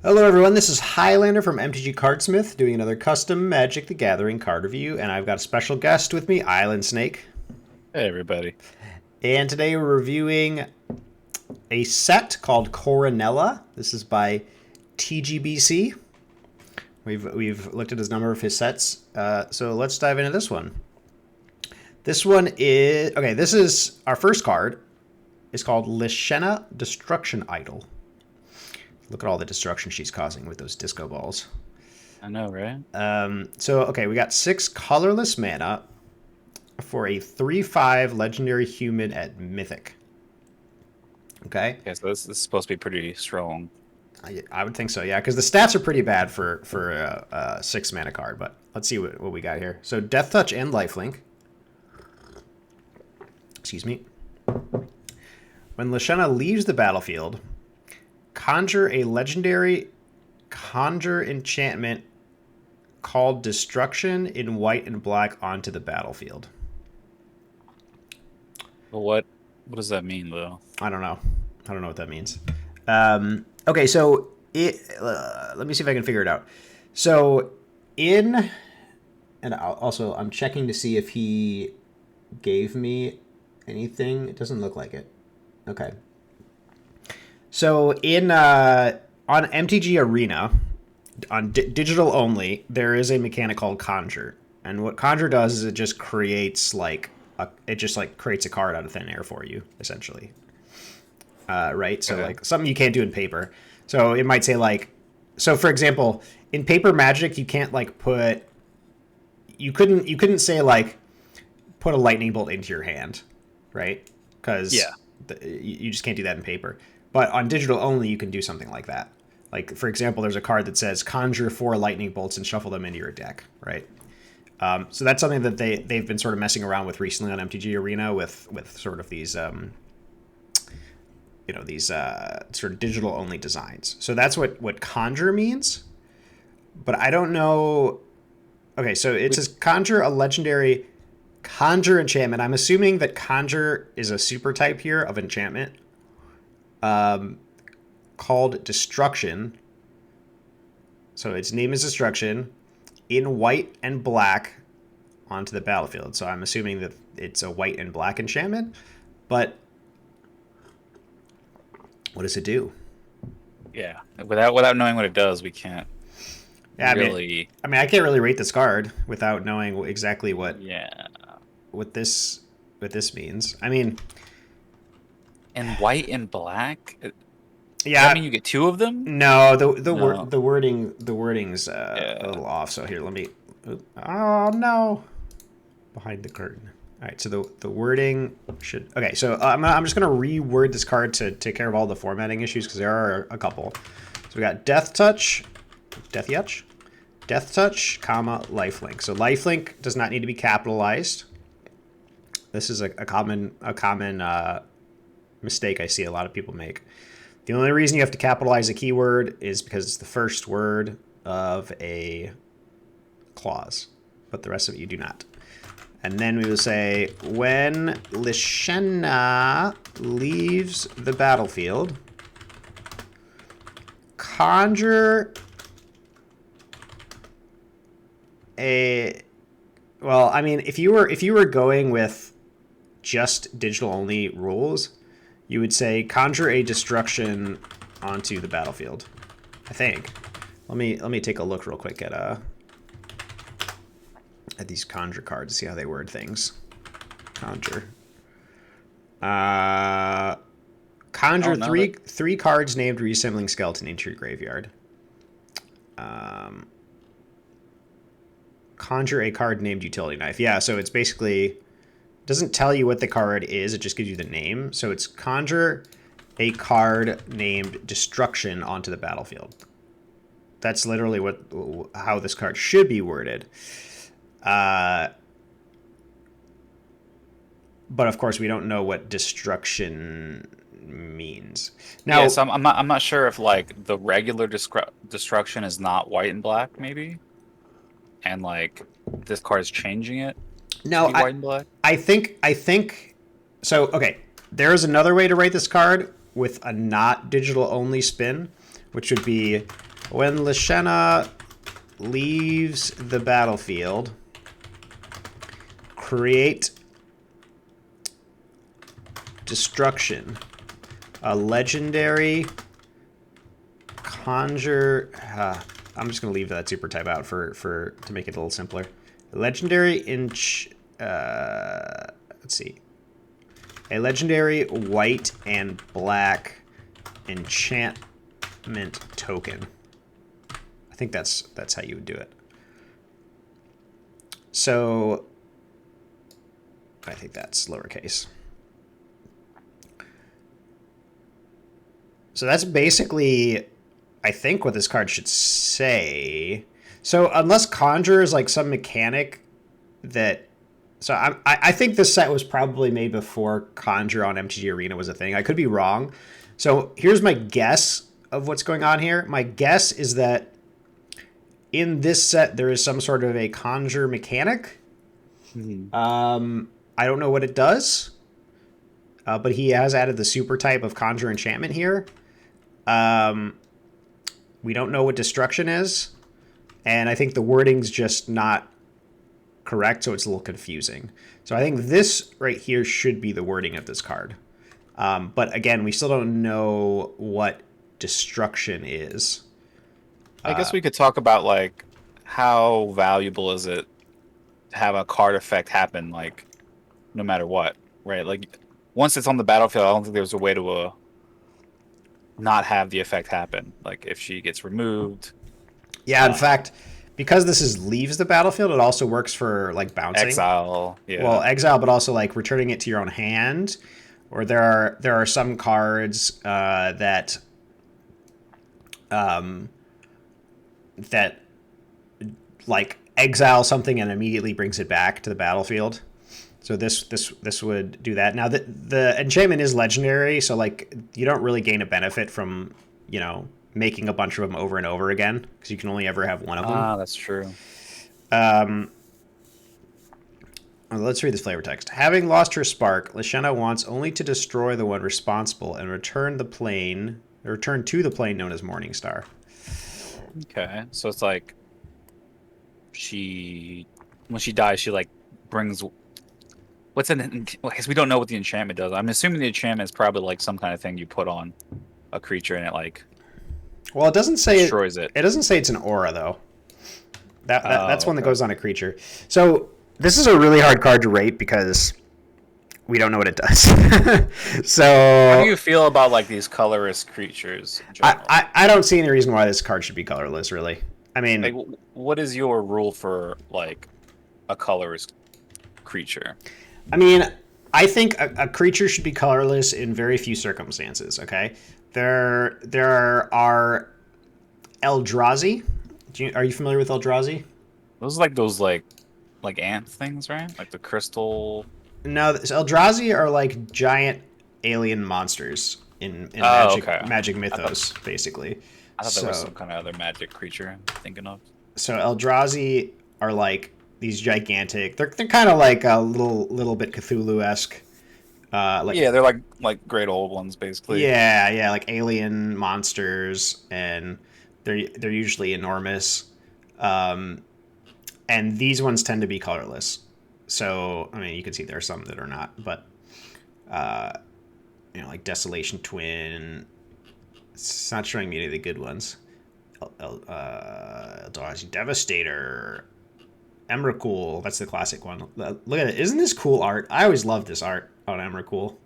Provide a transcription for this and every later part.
Hello everyone, this is Highlander from MTG Cardsmith doing another custom Magic the Gathering card review, and I've got a special guest with me, Island Snake. Hey everybody. And today we're reviewing a set called Corrinella. This is by TGBC. We've looked at a number of his sets, so let's dive into this one. This one is okay. This is our first card. It's called Lishenna Destruction Idol. Look at all the destruction she's causing with those disco balls. I know, right? Okay, we got 6 colorless mana for a 3/5 legendary human at Mythic. Okay? Okay, so this is supposed to be pretty strong. I would think so, yeah, because the stats are pretty bad for a 6 mana card, but let's see what we got here. So Death Touch and Lifelink. Excuse me. When Lishenna leaves the battlefield, conjure a legendary conjure enchantment called Destruction in white and black onto the battlefield. But what does that mean though? I don't know. I don't know what that means. Okay, so let me see if I can figure it out. So in and also I'm checking to see if he gave me anything. It doesn't look like it. Okay. So in on MTG Arena, on digital only, there is a mechanic called Conjure, and what Conjure does is it just creates creates a card out of thin air for you, essentially. Right? So Okay. like something you can't do in paper. So it might say for example, in paper Magic, you can't you couldn't say put a lightning bolt into your hand, right? Because Yeah. you just can't do that in paper. But on digital only, you can do something like that. Like, for example, there's a card that says conjure 4 lightning bolts and shuffle them into your deck, right? So that's something that they've been sort of messing around with recently on MTG Arena with sort of these sort of digital only designs. So that's what conjure means. But I don't know. Okay, so it says conjure a legendary conjure enchantment. I'm assuming that conjure is a super type here of enchantment. Called Destruction. So its name is Destruction in white and black onto the battlefield. So I'm assuming that it's a white and black enchantment. But what does it do? Yeah. Without knowing what it does, we can't Yeah, really. I can't really rate this card without knowing exactly Yeah. what this means. I mean, And white and black. Does yeah. that mean you get 2 of them? No, the No. wording's Yeah. a little off. So here, let me. Oh no! Behind the curtain. All right, so the wording should. Okay, so I'm just gonna reword this card to take care of all the formatting issues because there are a couple. So we got Death Touch, Death Touch, comma Lifelink. So Lifelink does not need to be capitalized. This is a common mistake I see a lot of people make. The only reason you have to capitalize a keyword is because it's the first word of a clause, but the rest of it you do not. And then we will say, when Lishenna leaves the battlefield, conjure a... Well, I mean, if you were going with just digital only rules, you would say conjure a destruction onto the battlefield. I think. Let me take a look real quick at these conjure cards, see how they word things. Conjure. Conjure three cards named resembling skeleton into your graveyard. Conjure a card named utility knife. Yeah, so it's basically doesn't tell you what the card is, it just gives you the name. So it's conjure a card named Destruction onto the battlefield. That's literally how this card should be worded. But of course, we don't know what destruction means. Now, Yeah, so I'm not sure if like the regular destruction is not white and black, maybe, and like this card is changing it to no, be white and black. I think so. Okay, there is another way to write this card with a not digital only spin, which would be When Lishenna leaves the battlefield, create destruction. A legendary conjure. I'm just gonna leave that super type out to make it a little simpler. Legendary let's see. A legendary white and black enchantment token. I think that's how you would do it. So I think that's lowercase. So that's basically, I think, what this card should say. So unless Conjure is like some mechanic that... So I think this set was probably made before Conjure on MTG Arena was a thing. I could be wrong. So here's my guess of what's going on here. My guess is that in this set there is some sort of a Conjure mechanic. I don't know what it does. But he has added the super type of Conjure Enchantment here. We don't know what Destruction is. And I think the wording's just not correct, so it's a little confusing. So I think this right here should be the wording of this card. But again, we still don't know what Destruction is. I guess we could talk about, like, how valuable is it to have a card effect happen, like, no matter what, right? Like, once it's on the battlefield, I don't think there's a way to not have the effect happen. Like, if she gets removed. Yeah, in fact, because this is leaves the battlefield, it also works for, like, bouncing. Exile, yeah. Well, exile, but also, like, returning it to your own hand. Or there are some cards that like exile something and immediately brings it back to the battlefield. So this would do that. Now the enchantment is legendary, so like you don't really gain a benefit from, you know, making a bunch of them over and over again, because you can only ever have one of them. Ah, that's true. Let's read this flavor text. Having lost her spark, Lishenna wants only to destroy the one responsible and return to the plane known as Morningstar. Okay, so it's like when she dies, she like brings what's in because we don't know what the enchantment does. I'm assuming the enchantment is probably like some kind of thing you put on a creature and it like it doesn't say destroys it. It doesn't say it's an aura though. That's one that goes on a creature. So this is a really hard card to rate because we don't know what it does. So how do you feel about like these colorless creatures in general? I don't see any reason why this card should be colorless, really. I mean, like, what is your rule for like a colorless creature? I mean, I think a creature should be colorless in very few circumstances. Okay, there are Eldrazi. Are you familiar with Eldrazi? Those like ant things, right? Like the crystal. No, Eldrazi are like giant alien monsters in Magic Mythos, basically. I thought there was some kind of other magic creature I'm thinking of. So Eldrazi are like these gigantic. They're kind of like a little bit Cthulhu-esque. Yeah, they're like great old ones, basically. Yeah, like alien monsters, and they're usually enormous. And these ones tend to be colorless. So, I mean, you can see there are some that are not, but, you know, like Desolation Twin. It's not showing me any of the good ones. Devastator. Emrakul. That's the classic one. Look at it. Isn't this cool art? I always loved this art on Emrakul.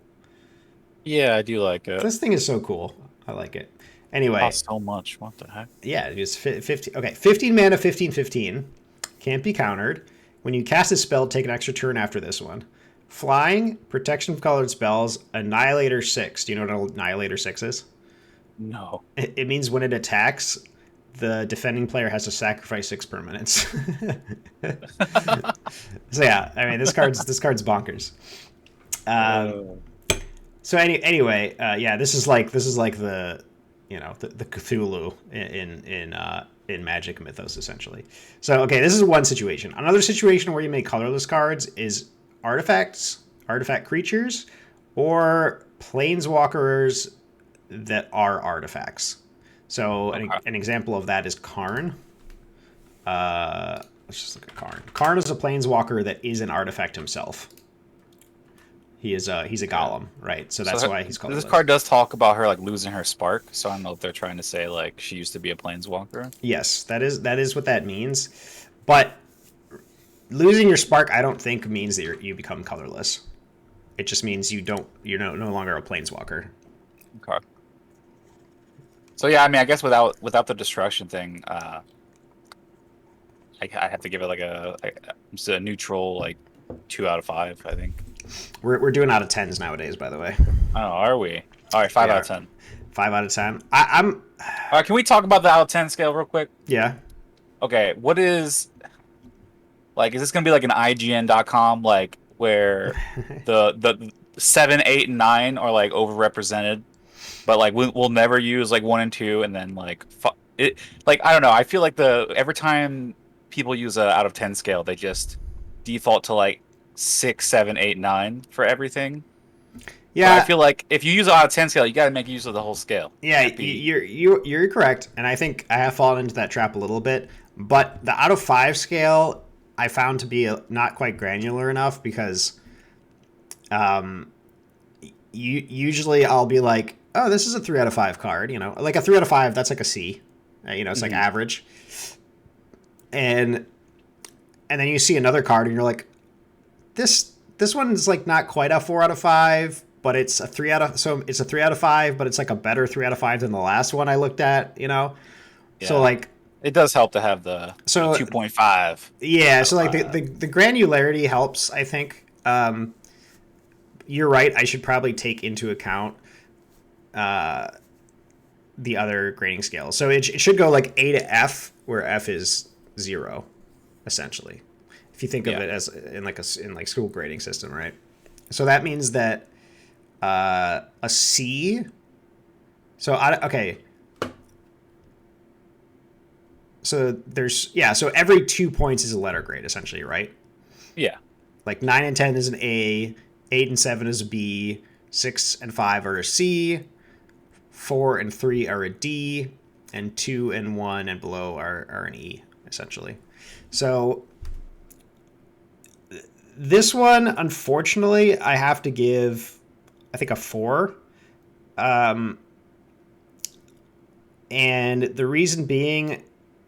Yeah, I do like it. This thing is so cool. I like it. Anyway. It costs so much. What the heck? Yeah, it was 15. Okay, 15 mana, 15/15. Can't be countered. When you cast a spell, take an extra turn after this one. Flying, protection of colored spells, Annihilator 6. Do you know what Annihilator 6 is? No. It means when it attacks, the defending player has to sacrifice 6 permanents. So yeah, I mean this card's bonkers. So anyway, yeah, this is like the, you know, the Cthulhu in Magic Mythos, essentially. So, okay, this is one situation. Another situation where you make colorless cards is artifacts, artifact creatures, or planeswalkers that are artifacts. So Okay. an example of that is Karn. Let's just look at Karn. Karn is a planeswalker that is an artifact himself. He's a golem, right? So that's why he's this colorless. card does talk about her like losing her spark. So I don't know if they're trying to say like she used to be a planeswalker. Yes, that is what that means. But losing your spark, I don't think means that you become colorless. It just means you're no longer a planeswalker. Okay. So yeah, I mean, I guess without the destruction thing, I have to give it like just a neutral like 2 out of 5. I think. We're doing out of tens nowadays, by the way. Oh, are we? All right, 5 out of 10. 5 out of 10. I'm All right, can we talk about the out of 10 scale real quick? yeah. Okay, what is like? Is this gonna be like an IGN.com like where the 7, 8, and 9 are like overrepresented, but like we'll never use like 1 and 2, and then like it like I don't know. I feel like every time people use a out of 10 scale, they just default to like 6, 7, 8, 9 for everything. Yeah. But I feel like if you use an out of 10 scale, you got to make use of the whole scale. Yeah, you're correct, and I think I have fallen into that trap a little bit. But the out of 5 scale I found to be not quite granular enough because, usually I'll be like, oh, this is a 3 out of 5 card. You know, like a 3 out of 5, that's like a C. You know, it's like average. And then you see another card, and you're like, this one's like not quite a 4 out of 5. But it's a 3 out of 5, but it's like a better 3 out of 5 than the last one I looked at, you know? Yeah. So like it does help to have the 2.5. Yeah, so like the granularity helps, I think. You're right, I should probably take into account the other grading scales. So it should go like A to F, where F is 0, essentially. If you think of it as in like school grading system, right? So that means that a C. So okay. So so every 2 points is a letter grade, essentially, right? Yeah. Like 9 and 10 is an A, 8 and 7 is a B, 6 and 5 are a C, 4 and 3 are a D, and 2 and 1 and below are an E, essentially. So this one, unfortunately, I have to give, I think, a 4. And the reason being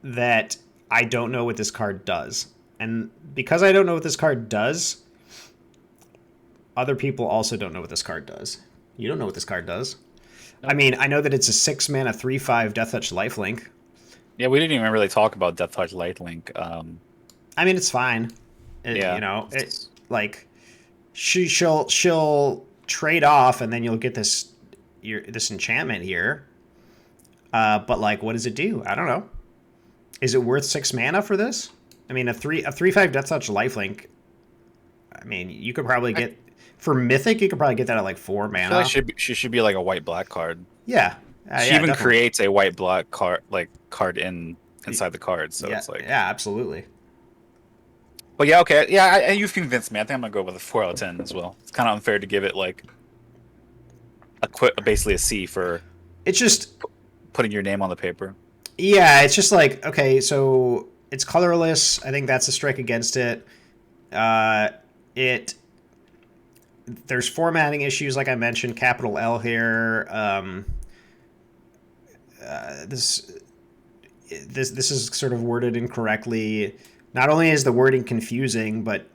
that I don't know what this card does. And because I don't know what this card does, other people also don't know what this card does. You don't know what this card does. Nope. I mean, I know that it's a 6-mana 3/5 Deathtouch Lifelink. Yeah, we didn't even really talk about Deathtouch Lifelink. I mean, it's fine. You know, like she'll trade off, and then you'll get this enchantment here. But like, what does it do? I don't know. Is it worth 6 mana for this? I mean, a 3/5 Deathtouch Lifelink. I mean, you could probably get for Mythic. You could probably get that at like 4 mana. I feel like she should be like a white-black card. Yeah, she even definitely creates a white-black card inside the card. So it's like absolutely. But yeah, okay, yeah, you've convinced me. I think I'm gonna go with a 4 out of 10 as well. It's kind of unfair to give it like basically a C for. It's just putting your name on the paper. Yeah, it's just like, okay, so it's colorless. I think that's a strike against it. There's formatting issues, like I mentioned, capital L here. This is sort of worded incorrectly. Not only is the wording confusing, but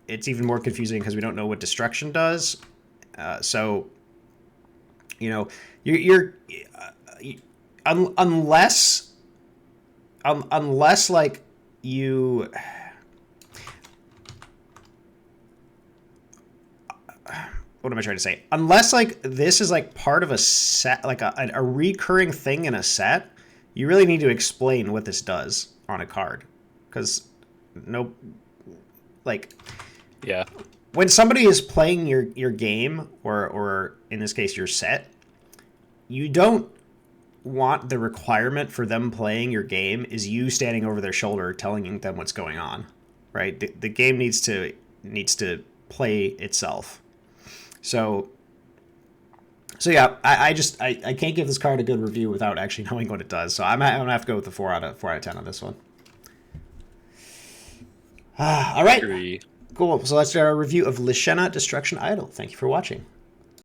it's even more confusing because we don't know what destruction does. So, you know, unless like you. What am I trying to say? Unless like this is like part of a set, like a recurring thing in a set, you really need to explain what this does on a card, because when somebody is playing your game or in this case your set, you don't want the requirement for them playing your game is you standing over their shoulder telling them what's going on, right? The game needs to play itself. So So yeah, I can't give this card a good review without actually knowing what it does. So I'm gonna have to go with the 4 out of 10 on this one. All right, Agree. cool. So that's our review of Lishenna Destruction Idol. Thank you for watching.